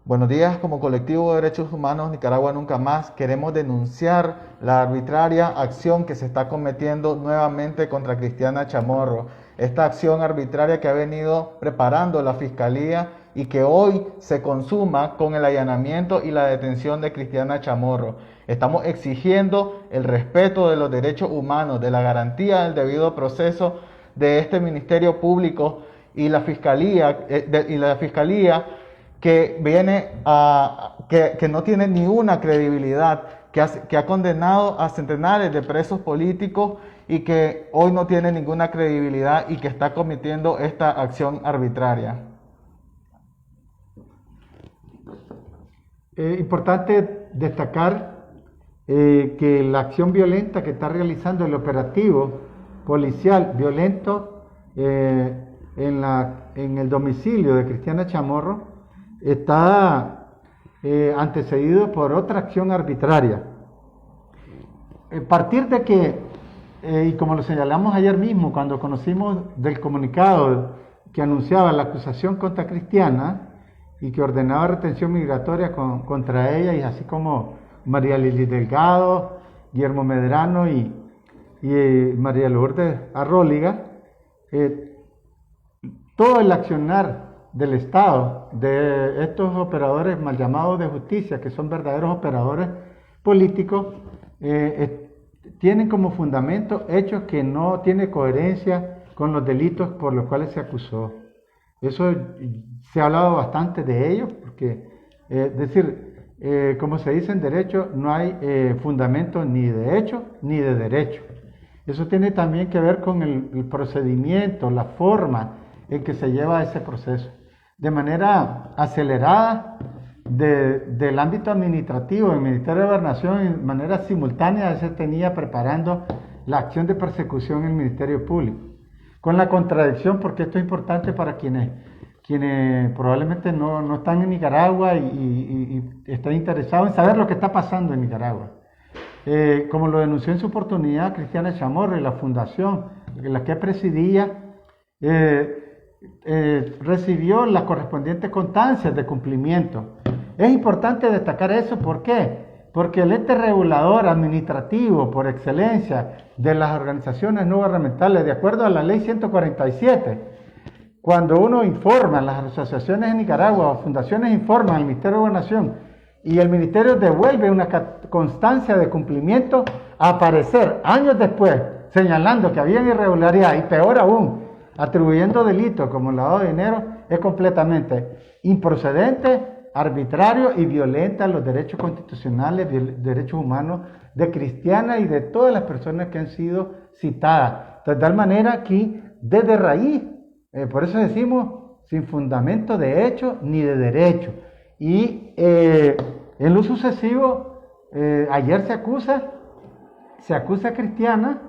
Buenos días, como colectivo de derechos humanos Nicaragua Nunca Más queremos denunciar la arbitraria acción que se está cometiendo nuevamente contra Cristiana Chamorro. Esta acción arbitraria que ha venido preparando la Fiscalía y que hoy se consuma con el allanamiento y la detención de Cristiana Chamorro. Estamos exigiendo el respeto de los derechos humanos, de la garantía del debido proceso de este Ministerio Público y la Fiscalía que que no tiene ni una credibilidad, que ha condenado a centenares de presos políticos y que hoy no tiene ninguna credibilidad y que está cometiendo esta acción arbitraria. Importante destacar que la acción violenta que está realizando el operativo policial violento en el domicilio de Cristiana Chamorro está antecedido por otra acción arbitraria. A partir de que, y como lo señalamos ayer mismo, cuando conocimos del comunicado que anunciaba la acusación contra Cristiana y que ordenaba retención migratoria contra ella, y así como María Lili Delgado, Guillermo Medrano y María Lourdes Arróliga, todo el accionar del Estado, de estos operadores mal llamados de justicia, que son verdaderos operadores políticos, tienen como fundamento hechos que no tienen coherencia con los delitos por los cuales se acusó. Eso se ha hablado bastante de ello, porque, como se dice en derecho, no hay fundamento ni de hecho ni de derecho. Eso tiene también que ver con el procedimiento, la forma en que se lleva ese proceso. De manera acelerada, del ámbito administrativo, el Ministerio de Gobernación, en manera simultánea se tenía preparando la acción de persecución en el Ministerio Público. Con la contradicción, porque esto es importante para quienes probablemente no están en Nicaragua y están interesados en saber lo que está pasando en Nicaragua. Como lo denunció en su oportunidad Cristiana Chamorro y la fundación, la que presidía, recibió las correspondientes constancias de cumplimiento. Es importante destacar eso, ¿por qué? Porque el ente regulador administrativo por excelencia de las organizaciones no gubernamentales, de acuerdo a la ley 147, cuando uno informa, las asociaciones en Nicaragua o fundaciones informan al Ministerio de Gobernación y el Ministerio devuelve una constancia de cumplimiento, a aparecer años después señalando que había irregularidad y peor aún, atribuyendo delitos como el lavado de dinero, es completamente improcedente, arbitrario y violenta los derechos constitucionales, derechos humanos de Cristiana y de todas las personas que han sido citadas. De tal manera que desde raíz, por eso decimos, sin fundamento de hecho ni de derecho. Y en lo sucesivo, ayer se acusa a Cristiana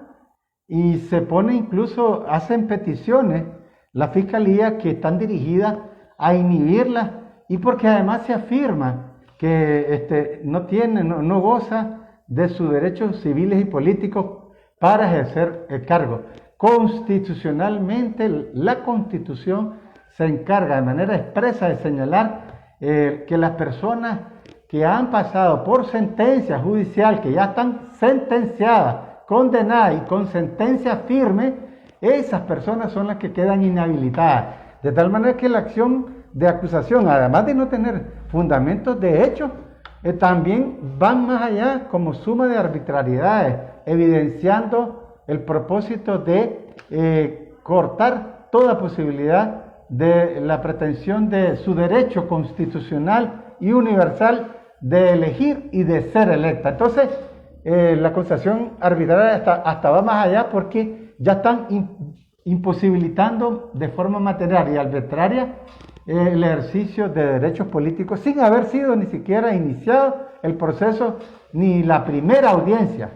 y se pone incluso, hacen peticiones la Fiscalía que están dirigidas a inhibirla, y porque además se afirma que no goza de sus derechos civiles y políticos para ejercer el cargo. Constitucionalmente, la Constitución se encarga de manera expresa de señalar que las personas que han pasado por sentencia judicial, que ya están sentenciadas, condenadas y con sentencia firme, esas personas son las que quedan inhabilitadas. De tal manera que la acción de acusación, además de no tener fundamentos de hecho, también van más allá como suma de arbitrariedades, evidenciando el propósito de cortar toda posibilidad de la pretensión de su derecho constitucional y universal de elegir y de ser electa. Entonces, la acusación arbitraria hasta va más allá, porque ya están imposibilitando de forma material y arbitraria el ejercicio de derechos políticos sin haber sido ni siquiera iniciado el proceso ni la primera audiencia.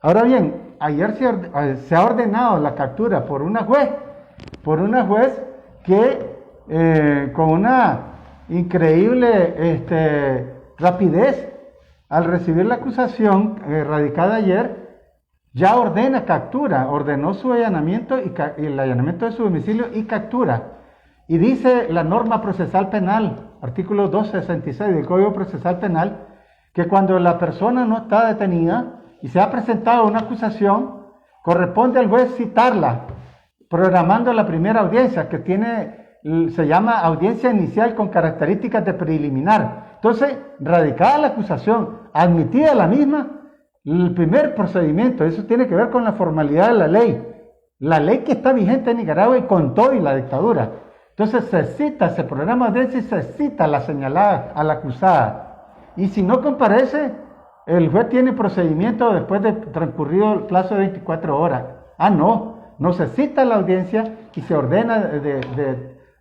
Ahora bien, ayer se ha ordenado la captura por una juez que con una increíble rapidez, al recibir la acusación radicada ayer, ya ordena captura, ordenó su allanamiento y el allanamiento de su domicilio y captura. Y dice la norma procesal penal artículo 266 del Código Procesal Penal, que cuando la persona no está detenida y se ha presentado una acusación, corresponde al juez citarla, programando la primera audiencia, que se llama audiencia inicial con características de preliminar. Entonces, radicada la acusación, admitida la misma, el primer procedimiento, eso tiene que ver con la formalidad de la ley que está vigente en Nicaragua y con todo y la dictadura. Entonces se cita, se programa audiencia y se cita a la señalada, a la acusada. Y si no comparece, el juez tiene procedimiento después de transcurrido el plazo de 24 horas. No se cita la audiencia y se ordena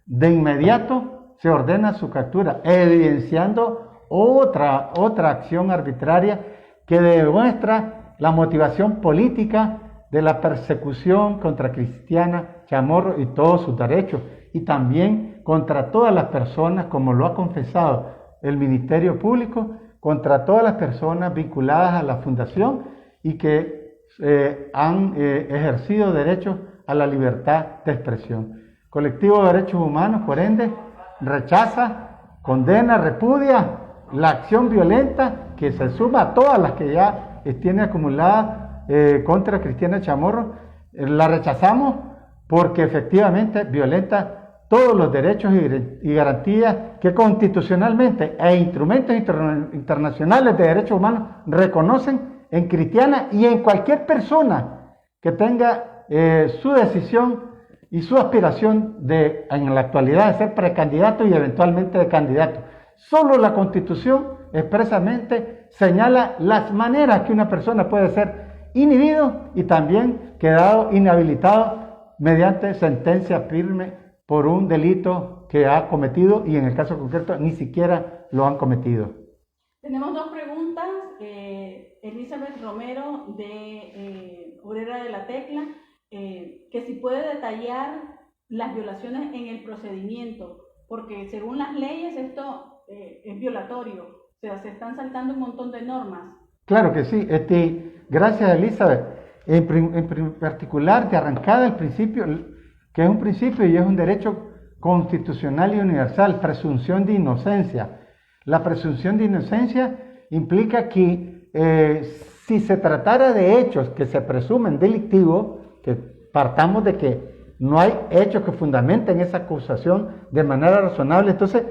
de inmediato, se ordena su captura, evidenciando otra acción arbitraria que demuestra la motivación política de la persecución contra Cristiana Chamorro y todos sus derechos, y también contra todas las personas, como lo ha confesado el Ministerio Público, contra todas las personas vinculadas a la fundación y que han ejercido derechos a la libertad de expresión. Colectivo de Derechos Humanos, por ende, rechaza, condena, repudia la acción violenta que se suma a todas las que ya tiene acumulada contra Cristiana Chamorro. La rechazamos porque efectivamente violenta todos los derechos y garantías que constitucionalmente e instrumentos internacionales de derechos humanos reconocen en Cristiana y en cualquier persona que tenga su decisión y su aspiración en la actualidad de ser precandidato y eventualmente de candidato. Solo la Constitución expresamente señala las maneras que una persona puede ser inhibido y también quedado inhabilitado mediante sentencia firme por un delito que ha cometido y en el caso concreto ni siquiera lo han cometido. Tenemos dos preguntas. Elizabeth Romero de Obrera de la Tecla, que si puede detallar las violaciones en el procedimiento, porque según las leyes esto es violatorio, o sea, se están saltando un montón de normas. Claro que sí, gracias Elizabeth. En particular, de arrancada el principio, que es un principio y es un derecho constitucional y universal, presunción de inocencia. La presunción de inocencia implica que si se tratara de hechos que se presumen delictivos, que partamos de que no hay hechos que fundamenten esa acusación de manera razonable, entonces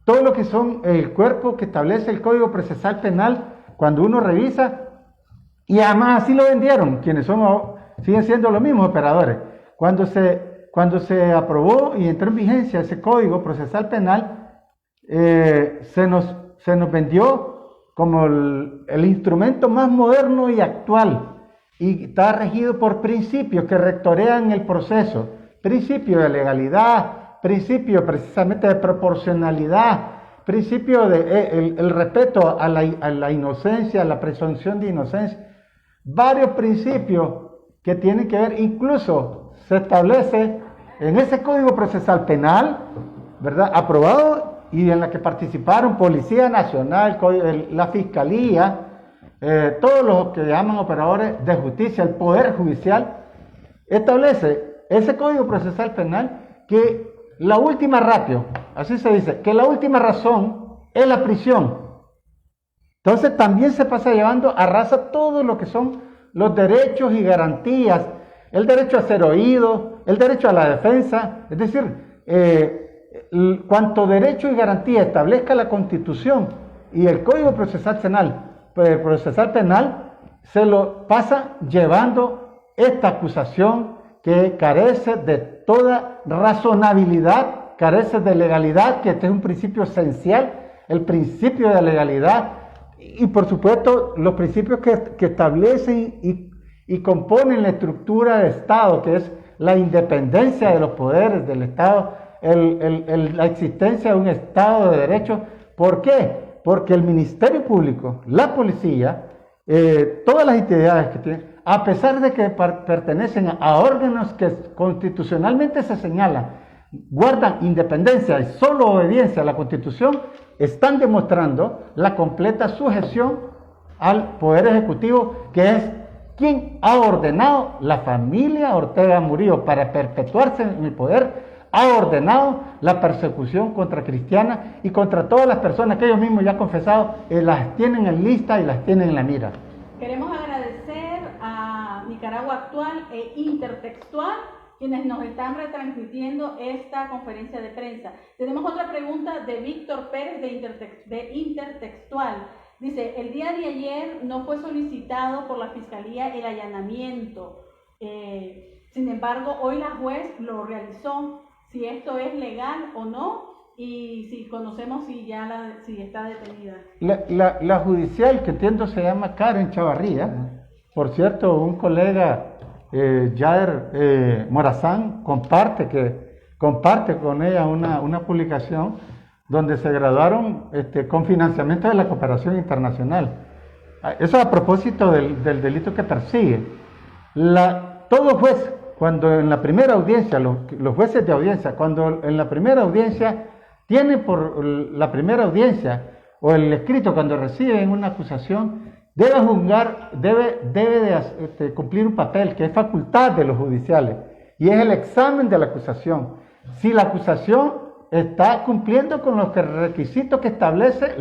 todo lo que son el cuerpo que establece el Código Procesal Penal, cuando uno revisa, y además así lo vendieron, quienes siguen siendo los mismos operadores. Cuando se aprobó y entró en vigencia ese Código Procesal Penal, se nos vendió como el instrumento más moderno y actual, y está regido por principios que rectorean el proceso, principio de legalidad, principio precisamente de proporcionalidad, principio de el respeto a la inocencia, a la presunción de inocencia, varios principios que tienen que ver, incluso se establece en ese Código Procesal Penal, ¿verdad?, aprobado y en la que participaron Policía Nacional, la Fiscalía, todos los que llaman operadores de justicia, el Poder Judicial, establece ese Código Procesal Penal que la última ratio, así se dice, que la última razón es la prisión. Entonces también se pasa llevando a raza todo lo que son los derechos y garantías, el derecho a ser oído, el derecho a la defensa, es decir, cuanto derecho y garantía establezca la Constitución y el Código Procesal Penal, se lo pasa llevando esta acusación que carece de toda razonabilidad, carece de legalidad, que este es un principio esencial, el principio de legalidad, y por supuesto los principios que establecen y componen la estructura de Estado, que es la independencia de los poderes del Estado, la existencia de un Estado de Derecho. ¿Por qué? Porque el Ministerio Público, la policía, todas las entidades que tienen, a pesar de que pertenecen a órganos que constitucionalmente se señalan, guardan independencia y solo obediencia a la Constitución, están demostrando la completa sujeción al Poder Ejecutivo, que es quien ha ordenado la familia Ortega Murillo para perpetuarse en el poder, ha ordenado la persecución contra cristianas y contra todas las personas que ellos mismos ya han confesado, las tienen en lista y las tienen en la mira. Queremos agradecer a Nicaragua Actual e Intertextual, quienes nos están retransmitiendo esta conferencia de prensa. Tenemos otra pregunta de Víctor Pérez de Intertextual. Dice, el día de ayer no fue solicitado por la Fiscalía el allanamiento. Sin embargo, hoy la juez lo realizó. Si esto es legal o no, y si conocemos si está detenida. La judicial, que entiendo se llama Karen Chavarría, por cierto, un colega, Jair Morazán, comparte con ella una publicación donde se graduaron con financiamiento de la cooperación internacional. Eso a propósito del delito que persigue. Todo juez, cuando en la primera audiencia, los jueces de audiencia, cuando en la primera audiencia tiene por la primera audiencia o el escrito cuando reciben una acusación, debe juzgar, debe de cumplir un papel que es facultad de los judiciales y es el examen de la acusación. Si la acusación está cumpliendo con los requisitos que establece,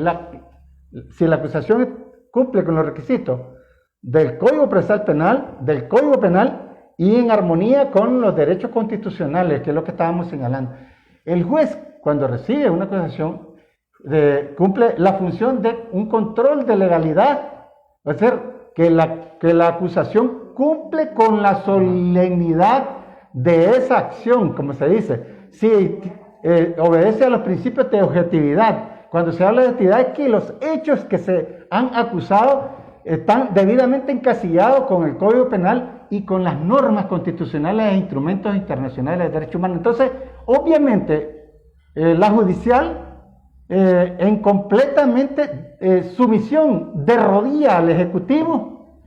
si la acusación cumple con los requisitos del Código Procesal Penal, del Código Penal y en armonía con los derechos constitucionales, que es lo que estábamos señalando. El juez, cuando recibe una acusación, cumple la función de un control de legalidad, es decir, que la acusación cumple con la solemnidad de esa acción, como se dice, si obedece a los principios de objetividad. Cuando se habla de objetividad es que los hechos que se han acusado están debidamente encasillados con el Código Penal y con las normas constitucionales e instrumentos internacionales de derechos humanos. Entonces, obviamente, la judicial, en completamente sumisión de rodilla al Ejecutivo,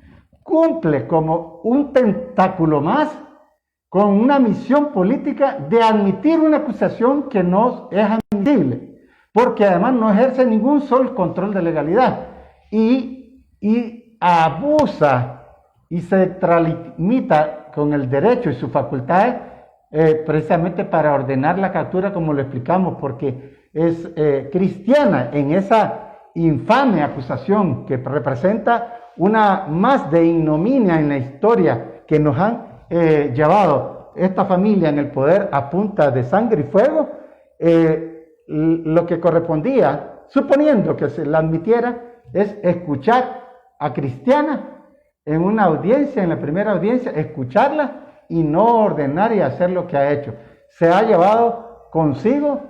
cumple como un tentáculo más con una misión política de admitir una acusación que no es admisible, porque además no ejerce ningún solo control de legalidad y abusa y se extralimita con el derecho y sus facultades precisamente para ordenar la captura, como lo explicamos, porque es cristiana en esa infame acusación que representa una más de ignominia en la historia que nos han llevado esta familia en el poder a punta de sangre y fuego. Lo que correspondía, suponiendo que se la admitiera, es escuchar a cristiana en una audiencia, en la primera audiencia, escucharla y no ordenar y hacer lo que ha hecho. Se ha llevado consigo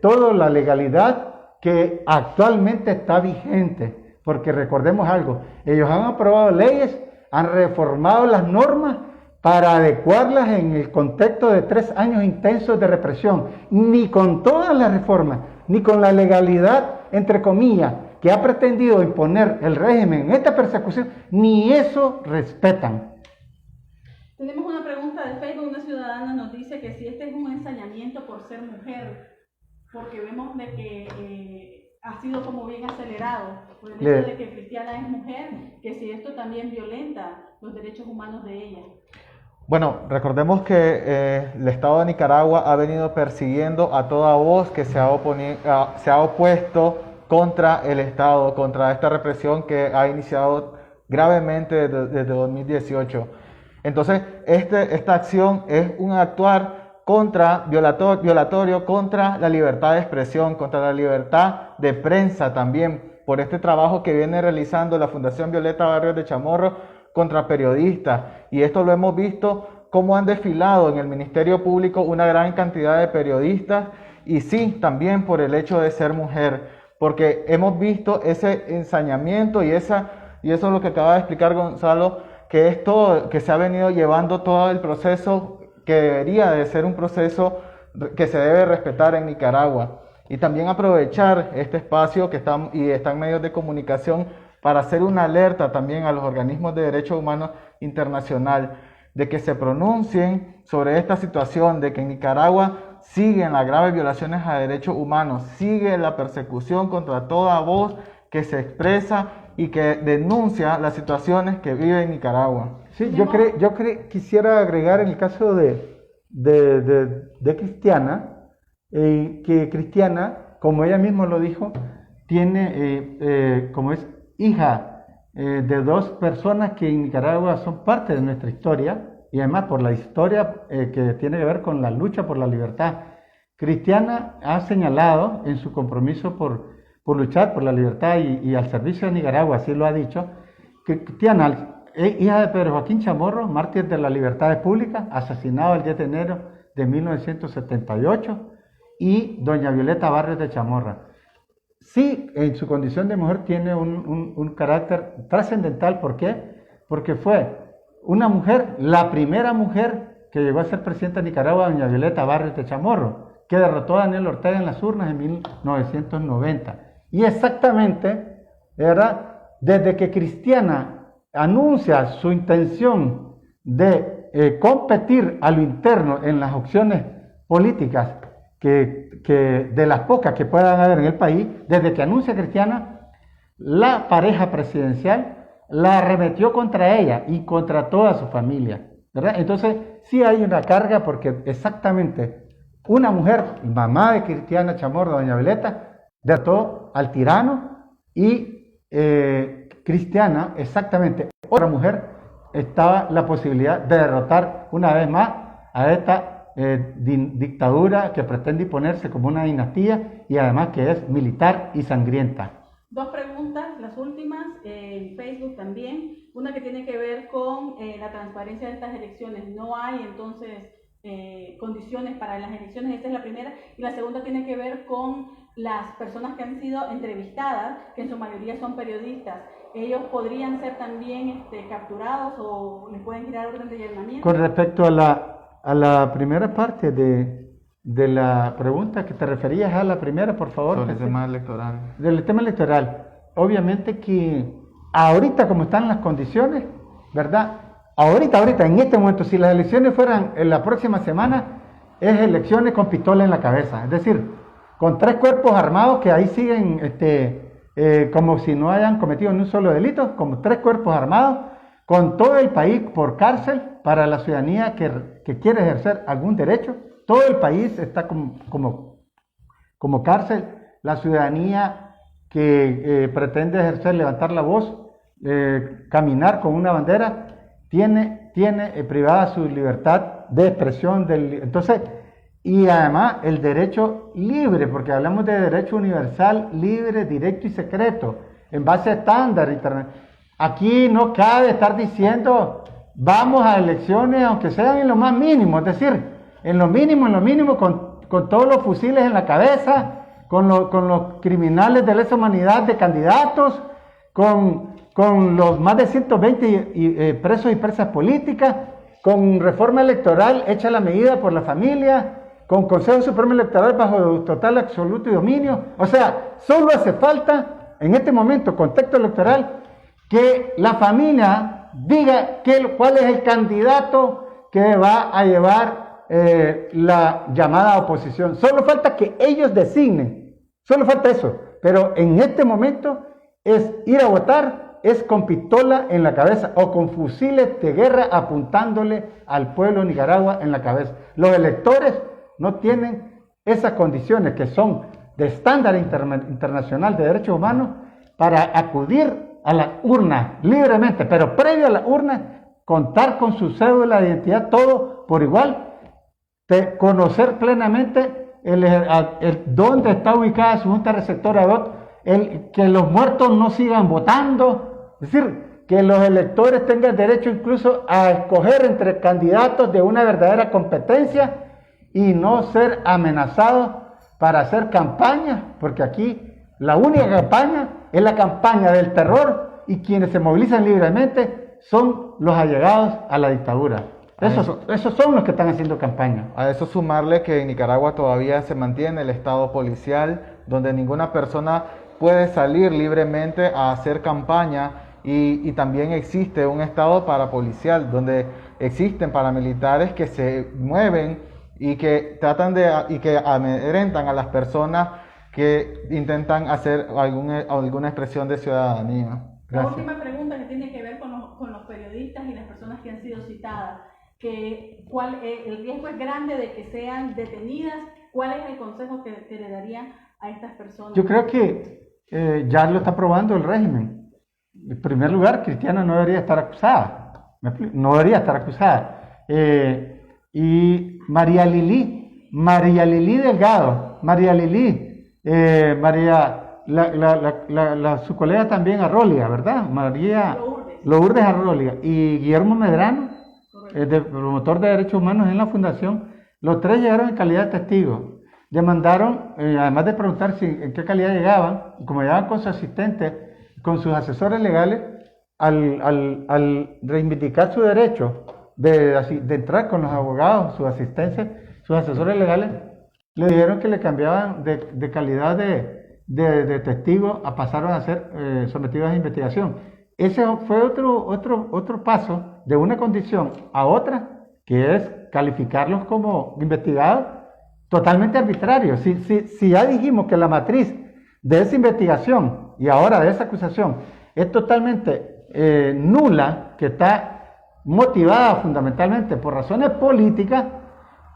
toda la legalidad que actualmente está vigente, porque recordemos algo, ellos han aprobado leyes, han reformado las normas para adecuarlas en el contexto de 3 años intensos de represión. Ni con todas las reformas, ni con la legalidad, entre comillas, que ha pretendido imponer el régimen en esta persecución, ni eso respetan. Tenemos una pregunta de Facebook. Una ciudadana nos dice que si este es un ensañamiento por ser mujer, porque vemos de que ha sido como bien acelerado por el hecho de que Cristiana es mujer, que si esto también violenta los derechos humanos de ella. Bueno, recordemos que el Estado de Nicaragua ha venido persiguiendo a toda voz que se ha opuesto contra el Estado, contra esta represión que ha iniciado gravemente desde 2018. Entonces, esta acción es un actuar violatorio contra la libertad de expresión, contra la libertad de prensa también, por este trabajo que viene realizando la Fundación Violeta Barrios de Chamorro contra periodistas. Y esto lo hemos visto cómo han desfilado en el Ministerio Público una gran cantidad de periodistas, y sí, también por el hecho de ser mujer, porque hemos visto ese ensañamiento y eso es lo que acaba de explicar Gonzalo, que es todo, que se ha venido llevando todo el proceso que debería de ser un proceso que se debe respetar en Nicaragua. Y también aprovechar este espacio que están medios de comunicación para hacer una alerta también a los organismos de derechos humanos internacional de que se pronuncien sobre esta situación, de que en Nicaragua siguen las graves violaciones a derechos humanos, sigue la persecución contra toda voz que se expresa y que denuncia las situaciones que vive en Nicaragua. Sí, yo quisiera agregar en el caso de de Cristiana, que Cristiana, como ella misma lo dijo, tiene, como es hija de dos personas que en Nicaragua son parte de nuestra historia, y además por la historia que tiene que ver con la lucha por la libertad. Cristiana ha señalado en su compromiso por luchar por la libertad y al servicio de Nicaragua, así lo ha dicho, que Cristiana, hija de Pedro Joaquín Chamorro, mártir de la libertad pública, asesinado el 10 de enero de 1978, y doña Violeta Barrios de Chamorra. Sí, en su condición de mujer tiene un carácter trascendental. ¿Por qué? Porque fue una mujer, la primera mujer que llegó a ser presidenta de Nicaragua, doña Violeta Barrios de Chamorro, que derrotó a Daniel Ortega en las urnas en 1990. Y exactamente, ¿verdad?, desde que Cristiana anuncia su intención de competir a lo interno en las opciones políticas que de las pocas que puedan haber en el país, desde que anuncia Cristiana, la pareja presidencial la arremetió contra ella y contra toda su familia, ¿verdad? Entonces sí hay una carga porque exactamente una mujer, mamá de Cristiana Chamorro, doña Violeta, derrotó al tirano, y Cristiana, exactamente otra mujer, estaba la posibilidad de derrotar una vez más a esta dictadura que pretende imponerse como una dinastía y además que es militar y sangrienta. Dos preguntas, las últimas, en Facebook también. Una que tiene que ver con la transparencia de estas elecciones. No hay entonces condiciones para las elecciones, esta es la primera. Y la segunda tiene que ver con las personas que han sido entrevistadas, que en su mayoría son periodistas. ¿Ellos podrían ser también capturados o les pueden tirar orden de allanamiento? Con respecto a la primera parte de la pregunta que te referías a la primera, por favor. Sobre el tema electoral. Del tema electoral. Obviamente que ahorita como están las condiciones, ¿verdad? Ahorita, en este momento, si las elecciones fueran en la próxima semana, es elecciones con pistola en la cabeza. Es decir, con 3 cuerpos armados que ahí siguen como si no hayan cometido ni un solo delito, como 3 cuerpos armados, con todo el país por cárcel para la ciudadanía que quiere ejercer algún derecho. Todo el país está como cárcel. La ciudadanía que pretende ejercer, levantar la voz, caminar con una bandera, tiene privada su libertad de expresión. Entonces, y además el derecho libre, porque hablamos de derecho universal, libre, directo y secreto, en base a estándar internacional. Aquí no cabe estar diciendo vamos a elecciones aunque sean en lo más mínimo, es decir, en lo mínimo, con todos los fusiles en la cabeza, con los criminales de lesa humanidad de candidatos, con los más de 120 presos y presas políticas, con reforma electoral hecha a la medida por la familia, con Consejo Supremo Electoral bajo total, absoluto y dominio. O sea, solo hace falta, en este momento, contexto electoral, que la familia diga cuál es el candidato que va a llevar la llamada oposición. Solo falta que ellos designen, solo falta eso. Pero en este momento es ir a votar, es con pistola en la cabeza o con fusiles de guerra apuntándole al pueblo de Nicaragua en la cabeza. Los electores no tienen esas condiciones que son de estándar internacional de derechos humanos para acudir a la urna libremente, pero previo a la urna, contar con su cédula de identidad, todo por igual, conocer plenamente dónde está ubicada su junta receptora de voto, que los muertos no sigan votando, es decir, que los electores tengan derecho incluso a escoger entre candidatos de una verdadera competencia y no ser amenazados para hacer campaña, porque aquí la única campaña es la campaña del terror y quienes se movilizan libremente son los allegados a la dictadura. Esos son los que están haciendo campaña. A eso sumarle que en Nicaragua todavía se mantiene el estado policial, donde ninguna persona puede salir libremente a hacer campaña, y también existe un estado parapolicial, donde existen paramilitares que se mueven y que que amedrentan a las personas que intentan hacer alguna expresión de ciudadanía. Gracias. La última pregunta que tiene que ver con los periodistas y las personas que han sido citadas. el riesgo es grande de que sean detenidas. ¿Cuál es el consejo que le darían a estas personas? Yo creo que ya lo está probando el régimen. En primer lugar, Cristiana no debería estar acusada. No debería estar acusada. Y María Lili Delgado, su colega también Arrolia, ¿verdad? Lourdes Arrolia y Guillermo Medrano, promotor de derechos humanos en la fundación. Los tres llegaron en calidad de testigos. Demandaron, además de preguntar en qué calidad llegaban, como llegaban con su asistente, con sus asesores legales, al reivindicar su derecho de entrar con los abogados, sus asistentes, sus asesores legales, le dijeron que le cambiaban de calidad de testigo a pasaron a ser sometidos a investigación. Ese fue otro paso de una condición a otra, que es calificarlos como investigados totalmente arbitrarios. Si ya dijimos que la matriz de esa investigación y ahora de esa acusación es totalmente nula, que está motivada fundamentalmente por razones políticas,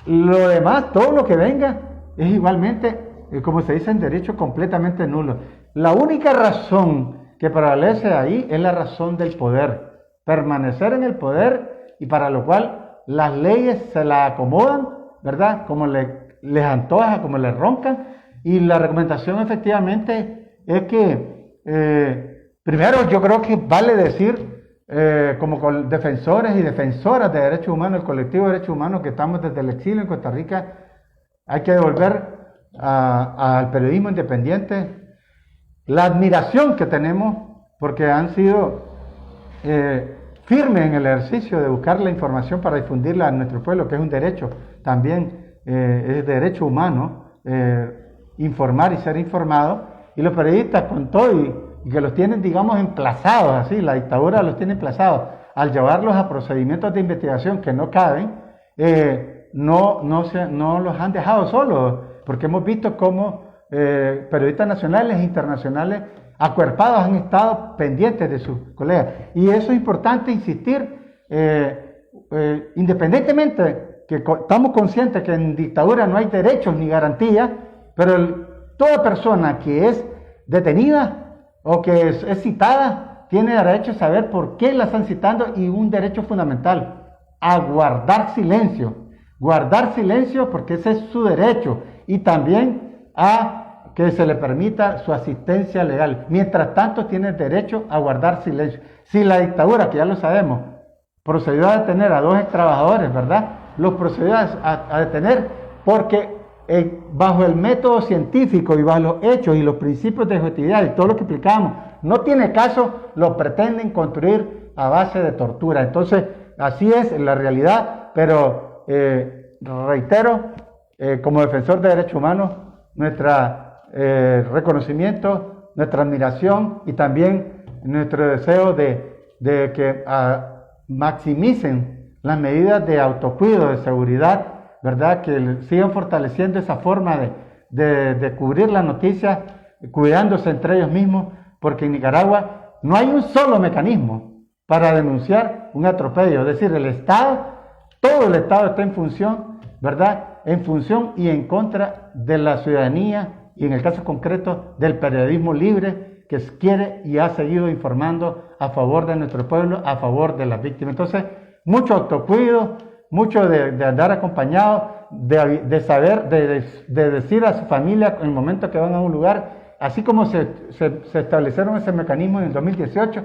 lo demás, todo lo que venga, es igualmente, como se dice en derecho, completamente nulo. La única razón que prevalece ahí es la razón del poder, permanecer en el poder, y para lo cual las leyes se las acomodan, ¿verdad? Como les antoja, como les roncan, y la recomendación efectivamente es que, primero yo creo que vale decir, como defensores y defensoras de derechos humanos, el colectivo de derechos humanos que estamos desde el exilio en Costa Rica, hay que devolver al periodismo independiente la admiración que tenemos, porque han sido firmes en el ejercicio de buscar la información para difundirla a nuestro pueblo, que es un derecho también, es derecho humano, informar y ser informado. Y los periodistas, con todo y que los tienen, digamos, emplazados, así, la dictadura los tiene emplazados, al llevarlos a procedimientos de investigación que no caben, no los han dejado solos, porque hemos visto cómo periodistas nacionales e internacionales acuerpados han estado pendientes de sus colegas. Y eso es importante insistir, independientemente que estamos conscientes que en dictadura no hay derechos ni garantías, pero toda persona que es detenida o que es citada tiene derecho a saber por qué la están citando, y un derecho fundamental, a guardar silencio porque ese es su derecho, y también a que se le permita su asistencia legal. Mientras tanto tiene derecho a guardar silencio. Si la dictadura, que ya lo sabemos, procedió a detener a 2 ex trabajadores, ¿verdad? Los procedió a detener porque bajo el método científico y bajo los hechos y los principios de objetividad y todo lo que explicamos, no tiene caso, lo pretenden construir a base de tortura. Entonces, así es la realidad, pero reitero, como defensor de derechos humanos, nuestro reconocimiento, nuestra admiración y también nuestro deseo de que maximicen las medidas de autocuidado, de seguridad, ¿verdad? Que sigan fortaleciendo esa forma de cubrir la noticia, cuidándose entre ellos mismos, porque en Nicaragua no hay un solo mecanismo para denunciar un atropello. Es decir, todo el Estado está en función, ¿verdad? En función y en contra de la ciudadanía, y en el caso concreto del periodismo libre, que quiere y ha seguido informando a favor de nuestro pueblo, a favor de las víctimas. Entonces, mucho autocuidado, mucho de andar acompañado, de saber, de decir a su familia en el momento que van a un lugar, así como se establecieron ese mecanismo en el 2018,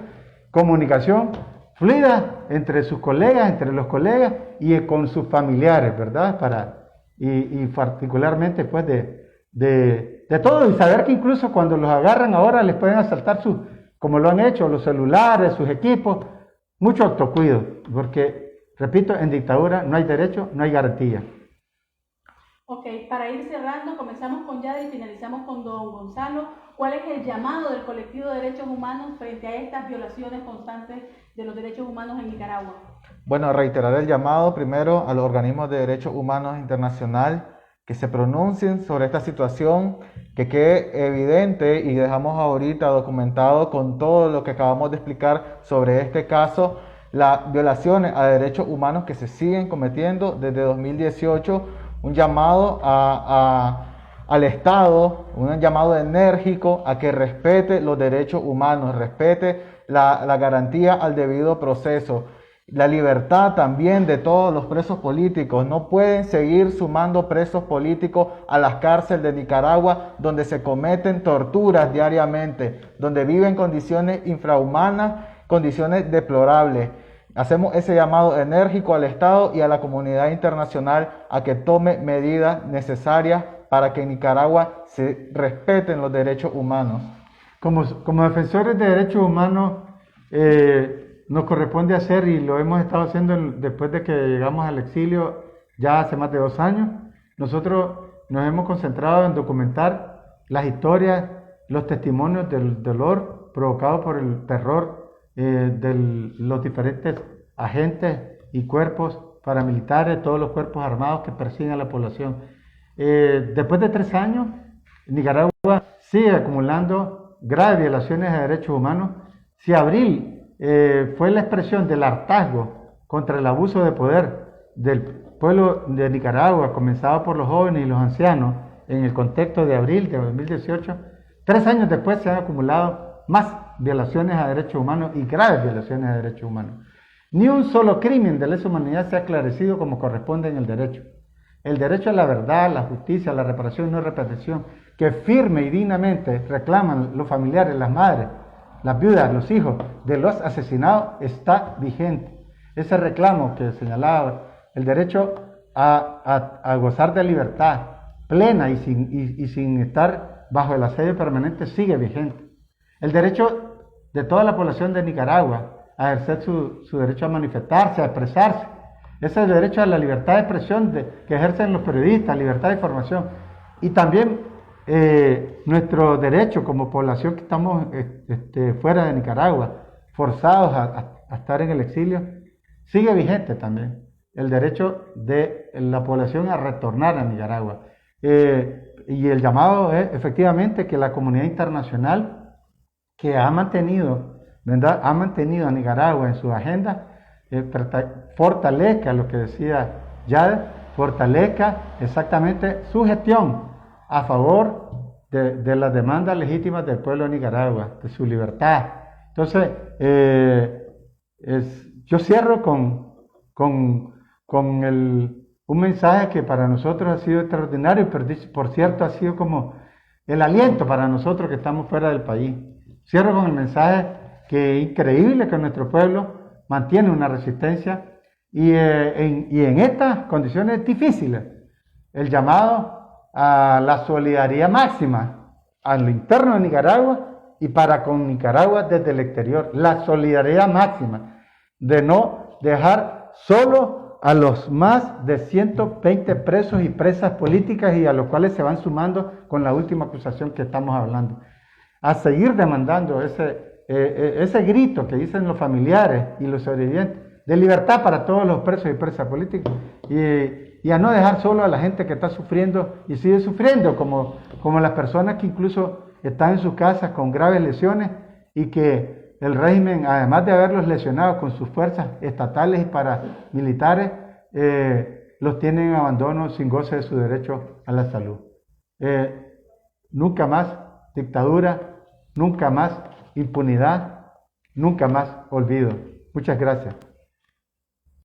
comunicación fluida entre sus colegas, entre los colegas y con sus familiares, ¿verdad? Y particularmente pues de todo, y saber que incluso cuando los agarran ahora les pueden asaltar como lo han hecho, los celulares, sus equipos. Mucho autocuidado, porque repito, en dictadura no hay derecho, no hay garantía. Ok, para ir cerrando, comenzamos con Yadi y finalizamos con don Gonzalo. ¿Cuál es el llamado del colectivo de derechos humanos frente a estas violaciones constantes de los derechos humanos en Nicaragua? Bueno, reiterar el llamado primero a los organismos de derechos humanos internacional que se pronuncien sobre esta situación, que quede evidente, y dejamos ahorita documentado con todo lo que acabamos de explicar sobre este caso, las violaciones a derechos humanos que se siguen cometiendo desde 2018, un llamado al Estado, un llamado enérgico a que respete los derechos humanos, respete la garantía al debido proceso, la libertad también de todos los presos políticos. No pueden seguir sumando presos políticos a las cárceles de Nicaragua, donde se cometen torturas diariamente, donde viven condiciones infrahumanas, condiciones deplorables. Hacemos ese llamado enérgico al Estado y a la comunidad internacional a que tome medidas necesarias para que en Nicaragua se respeten los derechos humanos. Como defensores de derechos humanos, nos corresponde hacer, y lo hemos estado haciendo después de que llegamos al exilio ya hace más de 2 años, nosotros nos hemos concentrado en documentar las historias, los testimonios del dolor provocado por el terror de los diferentes agentes y cuerpos paramilitares, todos los cuerpos armados que persiguen a la población. Después de 3 años, Nicaragua sigue acumulando graves violaciones de derechos humanos. Si abril fue la expresión del hartazgo contra el abuso de poder del pueblo de Nicaragua, comenzado por los jóvenes y los ancianos, en el contexto de abril de 2018, 3 años después se han acumulado más violaciones a derechos humanos y graves violaciones a derechos humanos. Ni un solo crimen de lesa humanidad se ha esclarecido como corresponde en el derecho. El derecho a la verdad, la justicia, la reparación y no repetición, que firme y dignamente reclaman los familiares, las madres, las viudas, los hijos de los asesinados, está vigente. Ese reclamo que señalaba, el derecho a gozar de libertad plena y sin estar bajo el asedio permanente, sigue vigente. El derecho de toda la población de Nicaragua a ejercer su derecho a manifestarse, a expresarse. Ese es el derecho a la libertad de expresión que ejercen los periodistas, libertad de información. Y también nuestro derecho como población que estamos fuera de Nicaragua, forzados a estar en el exilio, sigue vigente también. El derecho de la población a retornar a Nicaragua. Y el llamado es efectivamente que la comunidad internacional, que ha mantenido a Nicaragua en su agenda, fortalezca lo que decía Yade, fortalezca exactamente su gestión a favor de las demandas legítimas del pueblo de Nicaragua, de su libertad. Entonces, yo cierro con un mensaje que para nosotros ha sido extraordinario, pero por cierto ha sido como el aliento para nosotros que estamos fuera del país. Cierro con el mensaje que es increíble que nuestro pueblo mantiene una resistencia y en estas condiciones difíciles, el llamado a la solidaridad máxima al interno de Nicaragua y para con Nicaragua desde el exterior, la solidaridad máxima de no dejar solo a los más de 120 presos y presas políticas y a los cuales se van sumando con la última acusación que estamos hablando, a seguir demandando ese grito que dicen los familiares y los sobrevivientes de libertad para todos los presos y presas políticas y a no dejar solo a la gente que está sufriendo y sigue sufriendo, como las personas que incluso están en sus casas con graves lesiones y que el régimen, además de haberlos lesionado con sus fuerzas estatales y paramilitares, los tienen en abandono sin goce de su derecho a la salud. Nunca más dictadura, nunca más impunidad, nunca más olvido. Muchas gracias.